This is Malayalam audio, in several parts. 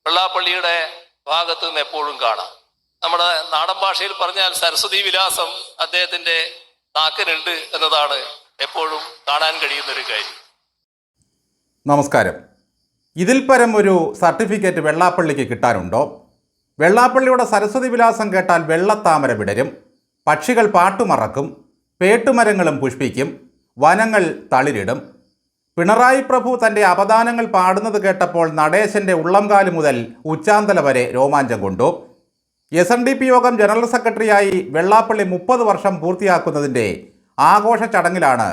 വെള്ളാപ്പള്ളിയുടെ ഭാഗത്തും എപ്പോഴും കാണാം. നമ്മുടെ നാടൻ ഭാഷയിൽ പറഞ്ഞാൽ സരസ്വതി വിലാസം അദ്ദേഹത്തിന്റെ നാക്കിനുണ്ട് എന്നതാണ് എപ്പോഴും കാണാൻ കഴിയുന്നൊരു കാര്യം. നമസ്കാരം. ഇതിൽ പരം ഒരു സർട്ടിഫിക്കറ്റ് വെള്ളാപ്പള്ളിക്ക് കിട്ടാനുണ്ടോ? വെള്ളാപ്പള്ളിയുടെ സരസ്വതി വിലാസം കേട്ടാൽ വെള്ളത്താമര വിടരും, പക്ഷികൾ പാട്ടുമറക്കും, പേട്ടുമരങ്ങളും പുഷ്പിക്കും, വനങ്ങൾ തളിരിടും. പിണറായി പ്രഭു തൻ്റെ അപദാനങ്ങൾ പാടുന്നത് കേട്ടപ്പോൾ നടേശൻ്റെ ഉള്ളംകാല് മുതൽ ഉച്ചാന്തല വരെ രോമാഞ്ചം കൊണ്ടു. SNDP യോഗം ജനറൽ സെക്രട്ടറിയായി വെള്ളാപ്പള്ളി 30 വർഷം പൂർത്തിയാക്കുന്നതിൻ്റെ ആഘോഷ ചടങ്ങിലാണ്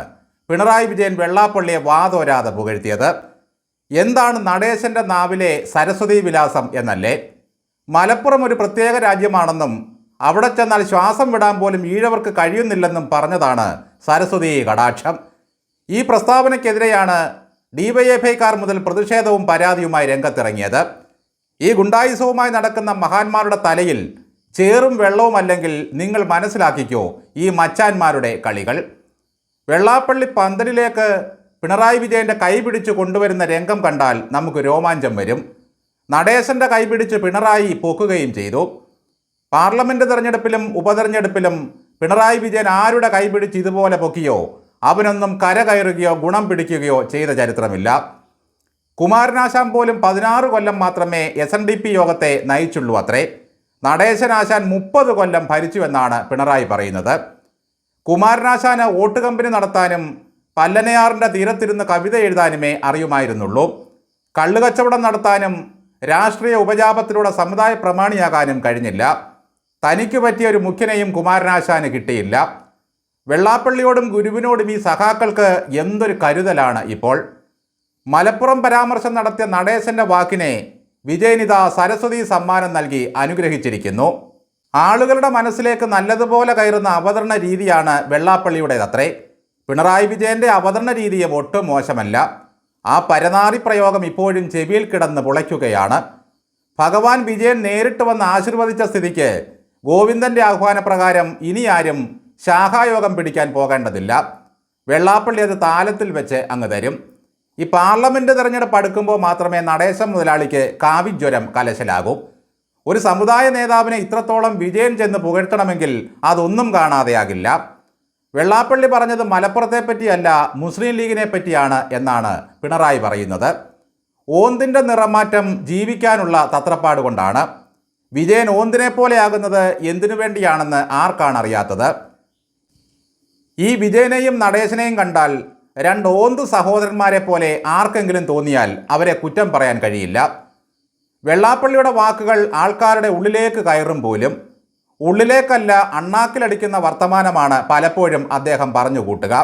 പിണറായി വിജയൻ വെള്ളാപ്പള്ളിയെ വാതോരാതെ പുകഴ്ത്തിയത്. എന്താണ് നടേശൻ്റെ നാവിലെ സരസ്വതി വിലാസം എന്നല്ലേ? മലപ്പുറം ഒരു പ്രത്യേക രാജ്യമാണെന്നും അവിടെ ചെന്നാൽ ശ്വാസം വിടാൻ പോലും ഈഴവർക്ക് കഴിയുന്നില്ലെന്നും പറഞ്ഞതാണ് സരസ്വതി കടാക്ഷം. ഈ പ്രസ്താവനയ്ക്കെതിരെയാണ് DYFIക്കാർ മുതൽ പ്രതിഷേധവും പരാതിയുമായി രംഗത്തിറങ്ങിയത്. ഈ ഗുണ്ടായുസവുമായി നടക്കുന്ന മഹാന്മാരുടെ തലയിൽ ചേറും വെള്ളവും അല്ലെങ്കിൽ നിങ്ങൾ മനസ്സിലാക്കിക്കോ ഈ മച്ചാന്മാരുടെ കളികൾ. വെള്ളാപ്പള്ളി പന്തലിലേക്ക് പിണറായി വിജയൻ്റെ കൈപിടിച്ച് കൊണ്ടുവരുന്ന രംഗം കണ്ടാൽ നമുക്ക് രോമാഞ്ചം വരും. നടേശൻ്റെ കൈപിടിച്ച് പിണറായി പൊക്കുകയും ചെയ്തു. പാർലമെൻറ്റ് തെരഞ്ഞെടുപ്പിലും ഉപതെരഞ്ഞെടുപ്പിലും പിണറായി വിജയൻ ആരുടെ കൈപിടിച്ച് ഇതുപോലെ പൊക്കിയോ അവനൊന്നും കരകയറുകയോ ഗുണം പിടിക്കുകയോ ചെയ്ത ചരിത്രമില്ല. കുമാരനാശാൻ പോലും 16 കൊല്ലം മാത്രമേ SNDP യോഗത്തെ നയിച്ചുള്ളൂ അത്രേ. നടേശനാശാൻ 30 കൊല്ലം ഭരിച്ചുവെന്നാണ് പിണറായി പറയുന്നത്. കുമാരനാശാന് വോട്ട് കമ്പനി നടത്താനും പല്ലനയാറിൻ്റെ തീരത്തിരുന്ന് കവിത എഴുതാനുമേ അറിയുമായിരുന്നുള്ളൂ. കള്ളുകച്ചവടം നടത്താനും രാഷ്ട്രീയ ഉപജാപത്തിലൂടെ സമുദായ പ്രമാണിയാകാനും കഴിഞ്ഞില്ല. തനിക്ക് പറ്റിയ ഒരു മുഖ്യനെയും കുമാരനാശാന് കിട്ടിയില്ല. വെള്ളാപ്പള്ളിയോടും ഗുരുവിനോടും ഈ സഖാക്കൾക്ക് എന്തൊരു കരുതലാണ് ഇപ്പോൾ. മലപ്പുറം പരാമർശം നടത്തിയ നടേശൻ്റെ വാക്കിനെ വിജയനിത സരസ്വതി സമ്മാനം നൽകി അനുഗ്രഹിച്ചിരിക്കുന്നു. ആളുകളുടെ മനസ്സിലേക്ക് നല്ലതുപോലെ കയറുന്ന അവതരണ രീതിയാണ് വെള്ളാപ്പള്ളിയുടേതത്രേ. പിണറായി വിജയൻ്റെ അവതരണ രീതിയും ഒട്ടും മോശമല്ല. ആ പരനാറി പ്രയോഗം ഇപ്പോഴും ചെവിയിൽ കിടന്ന് പുളയ്ക്കുകയാണ്. ഭഗവാൻ വിജയൻ നേരിട്ട് വന്ന് ആശീർവദിച്ച സ്ഥിതിക്ക് ഗോവിന്ദൻ്റെ ആഹ്വാനപ്രകാരം ഇനി ആരും ശാഖായോഗം പിടിക്കാൻ പോകേണ്ടതില്ല. വെള്ളാപ്പള്ളി അത് താലത്തിൽ വെച്ച് അങ്ങ് തരും. ഈ പാർലമെൻറ്റ് തെരഞ്ഞെടുപ്പ് അടുക്കുമ്പോൾ മാത്രമേ നടേശൻ മുതലാളിക്ക് കാവിജ്വരം കലശലാകൂ. ഒരു സമുദായ നേതാവിനെ ഇത്രത്തോളം വിജയൻ ചെന്ന് പുകഴ്ത്തണമെങ്കിൽ അതൊന്നും കാണാതെയാകില്ല. വെള്ളാപ്പള്ളി പറഞ്ഞത് മലപ്പുറത്തെ പറ്റിയല്ല മുസ്ലിം ലീഗിനെ പറ്റിയാണ് എന്നാണ് പിണറായി പറയുന്നത്. ഓന്തിൻ്റെ നിറമാറ്റം ജീവിക്കാനുള്ള തത്രപ്പാട് കൊണ്ടാണ്. വിജയൻ ഓന്തിനെ പോലെയാകുന്നത് എന്തിനു വേണ്ടിയാണെന്ന് ആർക്കാണ് അറിയാത്തത്? ഈ വിജയനെയും നടേശനെയും കണ്ടാൽ 2 ഓന്ത് സഹോദരന്മാരെ പോലെ ആർക്കെങ്കിലും തോന്നിയാൽ അവരെ കുറ്റം പറയാൻ കഴിയില്ല. വെള്ളാപ്പള്ളിയുടെ വാക്കുകൾ ആൾക്കാരുടെ ഉള്ളിലേക്ക് കയറും പോലും. ഉള്ളിലേക്കല്ല അണ്ണാക്കിലടിക്കുന്ന വർത്തമാനമാണ് പലപ്പോഴും അദ്ദേഹം പറഞ്ഞു കൂട്ടുക.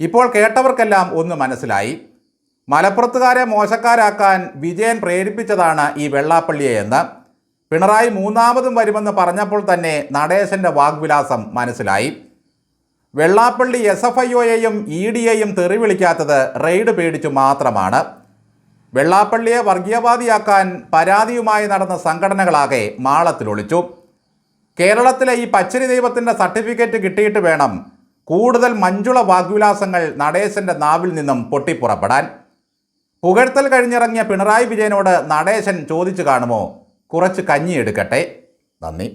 ഇപ്പോൾ കേട്ടവർക്കെല്ലാം ഒന്ന് മനസ്സിലായി. മലപ്പുറത്തുകാരെ മോശക്കാരാക്കാൻ വിജയൻ പ്രേരിപ്പിച്ചതാണ് ഈ വെള്ളാപ്പള്ളിയെ എന്ന് പിണറായി 3ാമതും വരുമെന്ന് പറഞ്ഞപ്പോൾ തന്നെ നടേശൻ്റെ വാഗ്വിലാസം മനസ്സിലായി. വെള്ളാപ്പള്ളി SFIOയെയും EDയെയും തെറി വിളിക്കാത്തത് റെയ്ഡ് പേടിച്ചു മാത്രമാണ്. വെള്ളാപ്പള്ളിയെ വർഗീയവാദിയാക്കാൻ പരാതിയുമായി നടന്ന സംഘടനകളാകെ മാളത്തിലൊളിച്ചു. കേരളത്തിലെ ഈ പച്ചരി ദൈവത്തിൻ്റെ സർട്ടിഫിക്കറ്റ് കിട്ടിയിട്ട് വേണം കൂടുതൽ മഞ്ജുള വാഗ്വിലാസങ്ങൾ നടേശൻ്റെ നാവിൽ നിന്നും പൊട്ടിപ്പുറപ്പെടാൻ. പുകഴ്ത്തൽ കഴിഞ്ഞിറങ്ങിയ പിണറായി വിജയനോട് നടേശൻ ചോദിച്ചു കാണുമോ, കുറച്ച് കഞ്ഞി എടുക്കട്ടെ? നന്ദി.